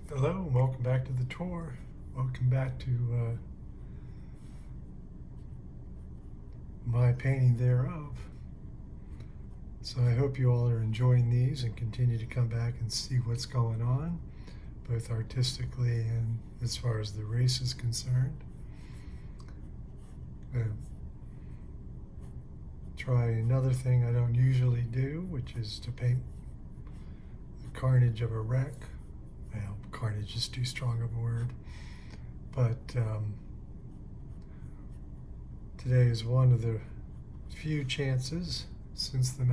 Hello and welcome back to the tour. Welcome back to my painting thereof. So I hope you all are enjoying these and continue to come back and see what's going on, both artistically and as far as the race is concerned. Try another thing I don't usually do, which is to paint the carnage of a wreck. Well, carnage is too strong of a word, but today is one of the few chances since the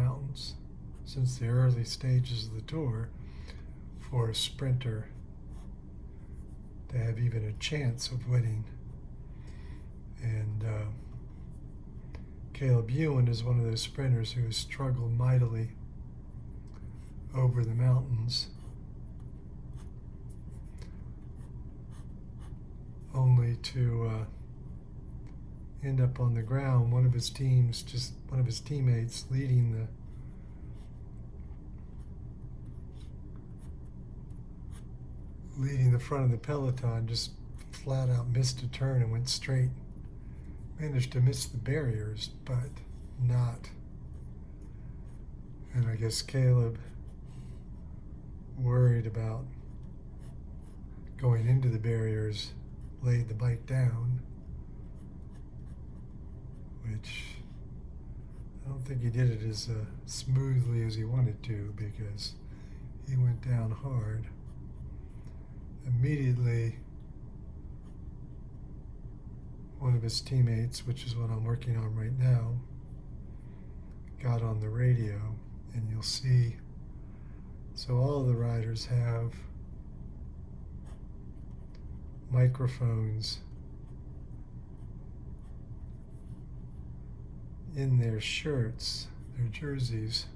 early stages of the tour, for a sprinter to have even a chance of winning. And Caleb Ewan is one of those sprinters who has struggled mightily over the mountains, only to end up on the ground. One of his teammates leading the front of the peloton just flat out missed a turn and went straight. Managed to miss the barriers, but not. And I guess Caleb, worried about going into the barriers, laid the bike down, which I don't think he did it as smoothly as he wanted to, because he went down hard. Immediately, one of his teammates, which is what I'm working on right now, got on the radio, and you'll see, so all of the riders have microphones in their shirts, their jerseys.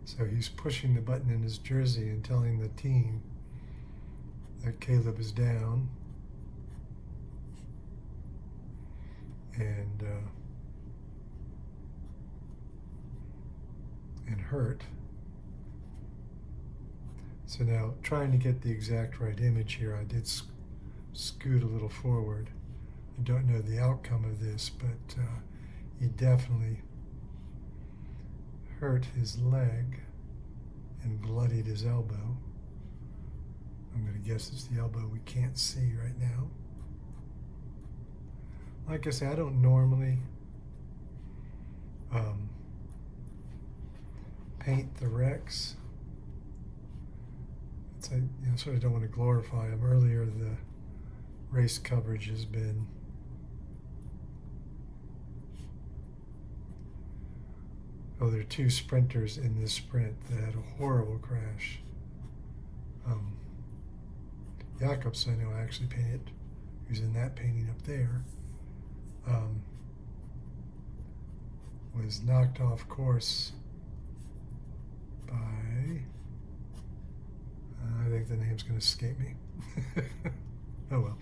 So he's pushing the button in his jersey and telling the team that Caleb is down and hurt. So now, trying to get the exact right image here, I did scoot a little forward. I don't know the outcome of this, but he definitely hurt his leg and bloodied his elbow. I'm going to guess it's the elbow we can't see right now. Like I say, I don't normally paint the wrecks. I sort of don't want to glorify them. Earlier, the race coverage has been there are two sprinters in this sprint that had a horrible crash. Jacobs, I know, actually painted, who's in that painting up there, was knocked off course by, I think the name's going to escape me. Oh well.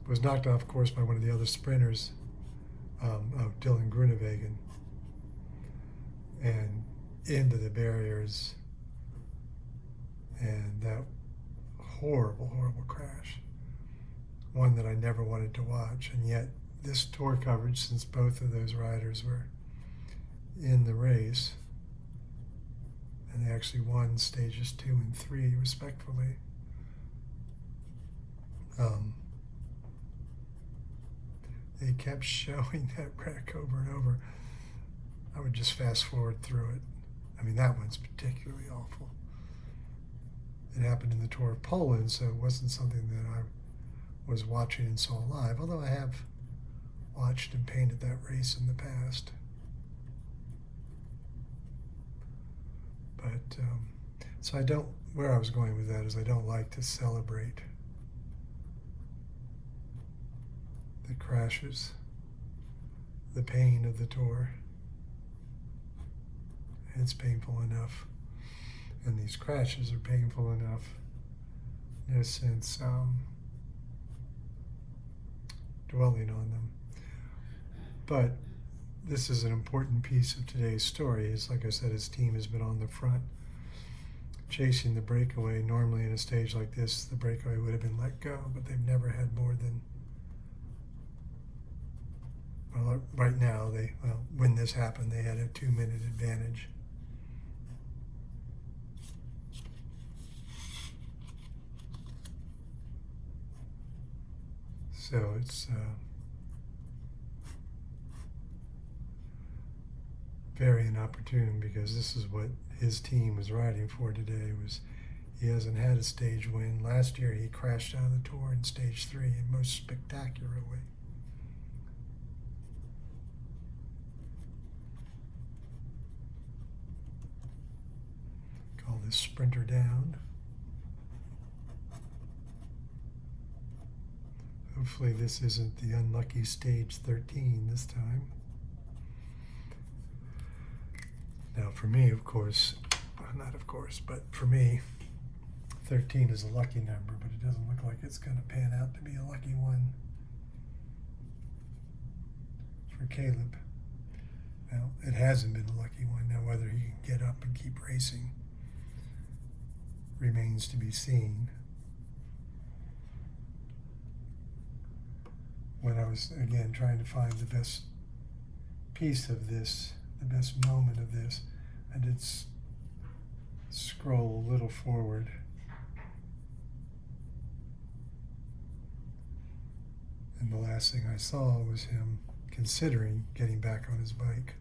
Was knocked off course by one of the other sprinters, of Dylan Groenewegen, and into the barriers, and that horrible crash, one that I never wanted to watch. And yet this tour coverage, since both of those riders were in the race, and they actually won stages 2 and 3 respectively, they kept showing that wreck over and over. I would just fast forward through it. I mean, that one's particularly awful. It happened in the Tour of Poland, so it wasn't something that I was watching and saw live, although I have watched and painted that race in the past. But, so where I was going with that is I don't like to celebrate the crashes, the pain of the tour. It's painful enough, and these crashes are painful enough. No sense dwelling on them. But this is an important piece of today's story. Is, like I said, his team has been on the front chasing the breakaway. Normally in a stage like this, the breakaway would have been let go, but they've never had more than, well, right now, when this happened, they had a 2-minute advantage. So it's very inopportune, because this is what his team was riding for today. Was he hasn't had a stage win. Last year he crashed out of the tour in stage 3 in most spectacular way. Call this sprinter down. Hopefully this isn't the unlucky stage 13 this time. Now for me, of course, not of course, but for me, 13 is a lucky number, but it doesn't look like it's going to pan out to be a lucky one for Caleb. Now, it hasn't been a lucky one. Now, whether he can get up and keep racing remains to be seen. When I was, again, trying to find the best piece of this, the best moment of this, I did scroll a little forward. And the last thing I saw was him considering getting back on his bike.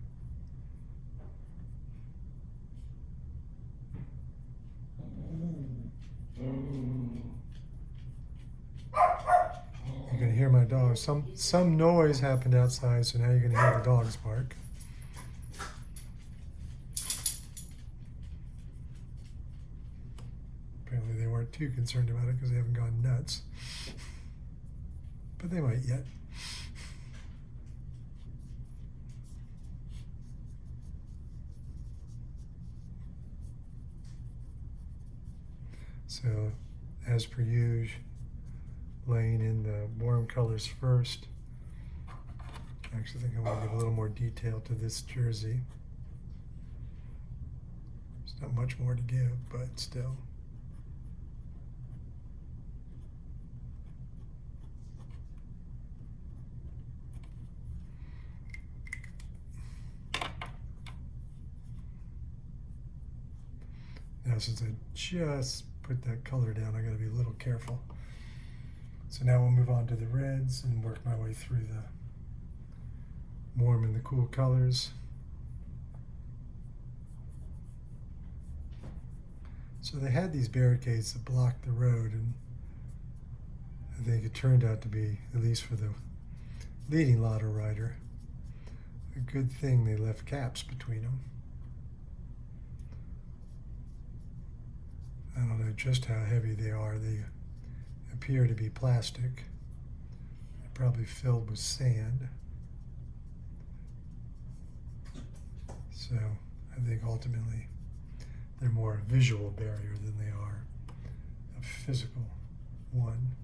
You're going to hear my dog. Some noise happened outside, so now you're going to hear the dogs bark. Apparently they weren't too concerned about it because they haven't gone nuts. But they might yet. So, as per usual, laying in the warm colors first. I actually think I want to give a little more detail to this jersey. There's not much more to give, but still. Now, since I just put that color down, I got to be a little careful. So now we'll move on to the reds and work my way through the warm and the cool colors. So they had these barricades that blocked the road, and I think it turned out to be, at least for the leading lotto rider, a good thing they left caps between them. I don't know just how heavy they are. They appear to be plastic. They're probably filled with sand. So I think ultimately they're more a visual barrier than they are a physical one.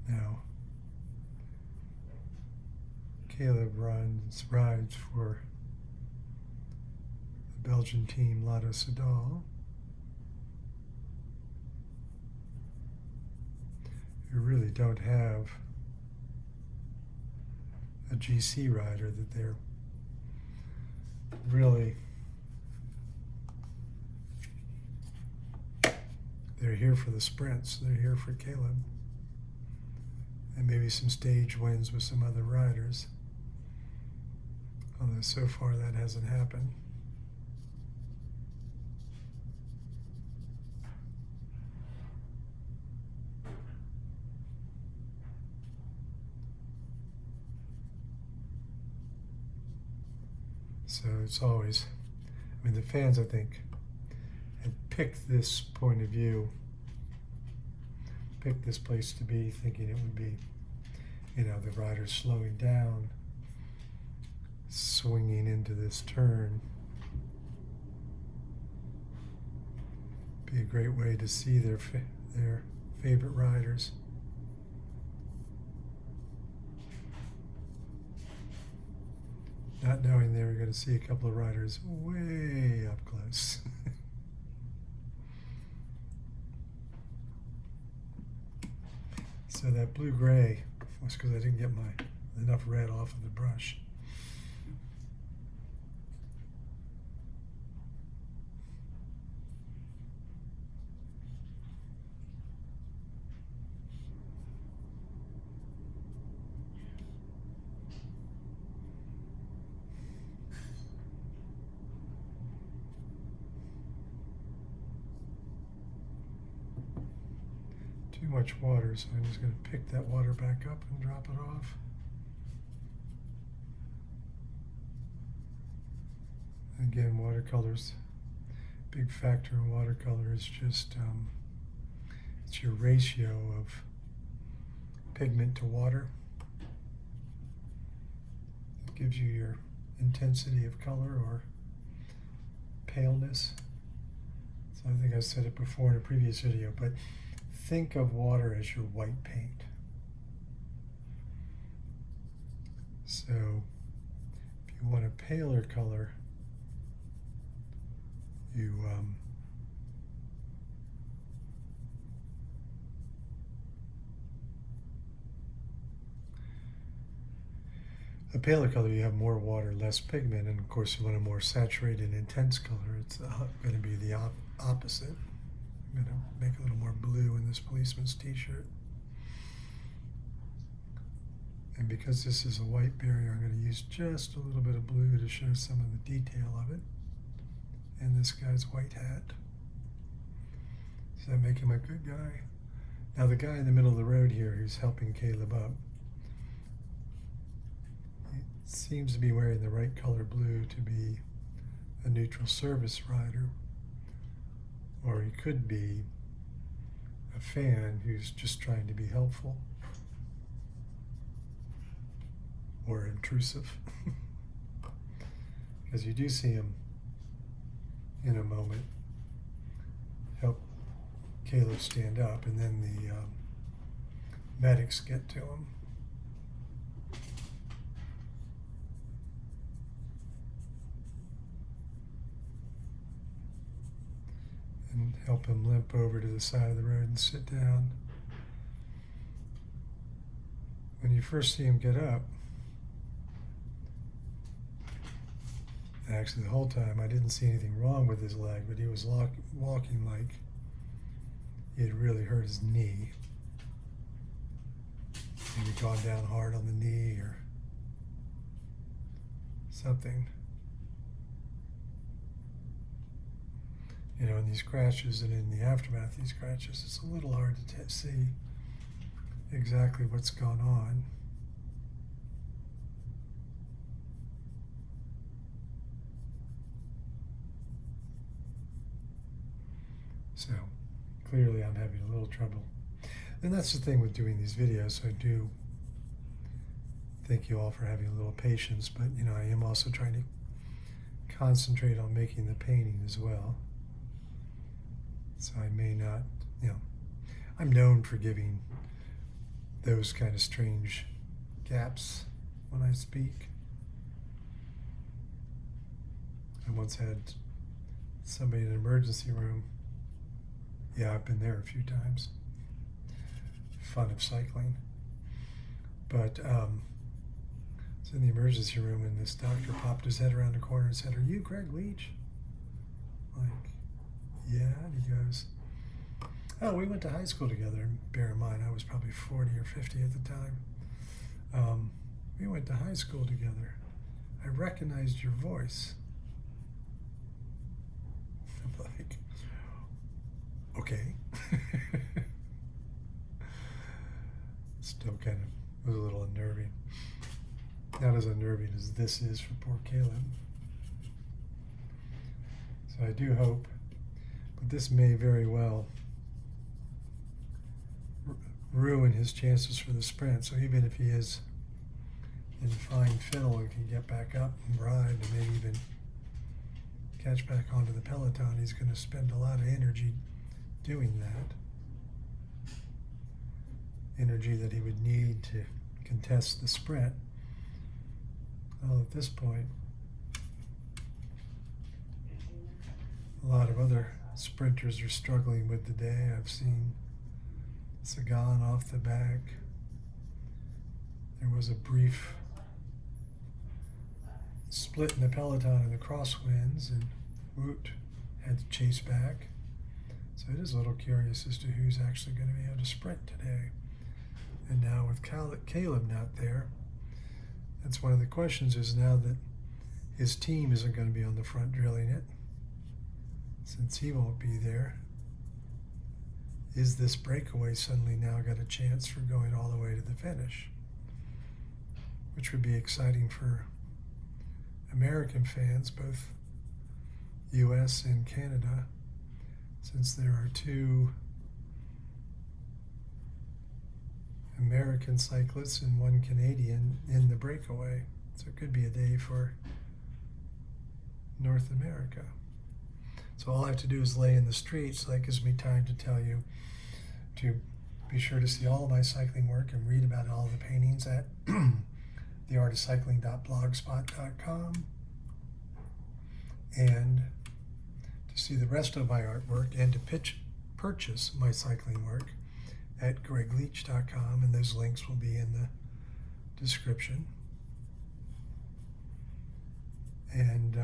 Now, Caleb rides for the Belgian team Lotto Soudal, who really don't have a GC rider that they're here for the sprints. They're here for Caleb. And maybe some stage wins with some other riders. Although so far that hasn't happened. So it's always, I mean, the fans, I think, had picked this point of view, picked this place to be, thinking it would be, you know, the riders slowing down, swinging into this turn. Be a great way to see their favorite riders. not knowing they were going to see a couple of riders way up close. So that blue-gray was because I didn't get enough red off of the brush. Too much water, so I'm just going to pick that water back up and drop it off. Again, watercolors, big factor in watercolor is just it's your ratio of pigment to water. It gives you your intensity of color or paleness. So I think I said it before in a previous video, but think of water as your white paint. So if you want a paler color, you a paler color, you have more water, less pigment, and of course you want a more saturated, intense color. It's going to be the opposite. I'm going to make a little more blue in this policeman's t-shirt. And because this is a white barrier, I'm going to use just a little bit of blue to show some of the detail of it. And this guy's white hat. Does that make him a good guy? Now the guy in the middle of the road here who's helping Caleb up, he seems to be wearing the right color blue to be a neutral service rider. Or he could be a fan who's just trying to be helpful or intrusive. Because you do see him in a moment help Caleb stand up, and then the medics get to him. And help him limp over to the side of the road and sit down. When you first see him get up, actually the whole time I didn't see anything wrong with his leg, but he was walking like he had really hurt his knee. Maybe gone down hard on the knee or something. You know, in these crashes and in the aftermath of these crashes, it's a little hard to see exactly what's gone on. So clearly I'm having a little trouble. And that's the thing with doing these videos. I do thank you all for having a little patience, but you know, I am also trying to concentrate on making the painting as well. So I may not, you know, I'm known for giving those kind of strange gaps when I speak. I once had somebody in an emergency room. Yeah, I've been there a few times. Fun of cycling. But it's in the emergency room, and this doctor popped his head around the corner and said, "Are you Greg Leach?" Like, yeah, and he goes, "Oh, we went to high school together." And bear in mind, I was probably 40 or 50 at the time. We went to high school together. I recognized your voice. I'm like, okay. Still kind of was a little unnerving. Not as unnerving as this is for poor Caleb. So I do hope, but this may very well ruin his chances for the sprint. So even if he is in fine fittle and can get back up and ride and maybe even catch back onto the peloton, he's going to spend a lot of energy doing that. Energy that he would need to contest the sprint. Well, at this point, a lot of other sprinters are struggling with today. I've seen Sagan off the back. There was a brief split in the peloton in the crosswinds, and Woot had to chase back. So it is a little curious as to who's actually going to be able to sprint today. And now with Caleb not there, that's one of the questions, is now that his team isn't going to be on the front drilling it, since he won't be there, is this breakaway suddenly now got a chance for going all the way to the finish? Which would be exciting for American fans, both US and Canada, since there are two American cyclists and one Canadian in the breakaway. So it could be a day for North America. So all I have to do is lay in the street, so that gives me time to tell you to be sure to see all of my cycling work and read about all the paintings at theartofcycling.blogspot.com, and to see the rest of my artwork and to purchase my cycling work at gregleach.com, and those links will be in the description. And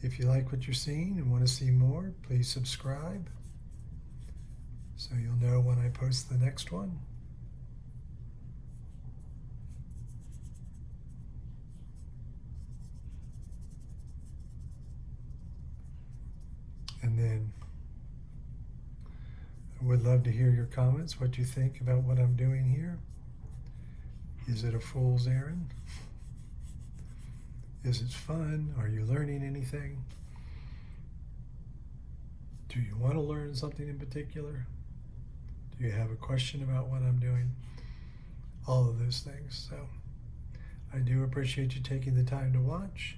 if you like what you're seeing and want to see more, please subscribe so you'll know when I post the next one. And then I would love to hear your comments, what you think about what I'm doing here. Is it a fool's errand? Is it fun? Are you learning anything? Do you want to learn something in particular? Do you have a question about what I'm doing? All of those things. So I do appreciate you taking the time to watch,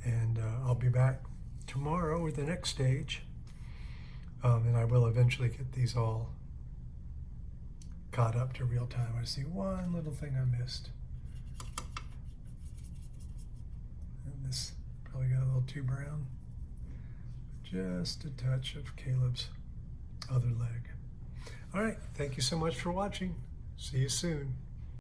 and I'll be back tomorrow with the next stage, and I will eventually get these all caught up to real time. I see one little thing I missed, and this probably got a little too brown. Just a touch of Caleb's other leg. All right, thank you so much for watching. See you soon.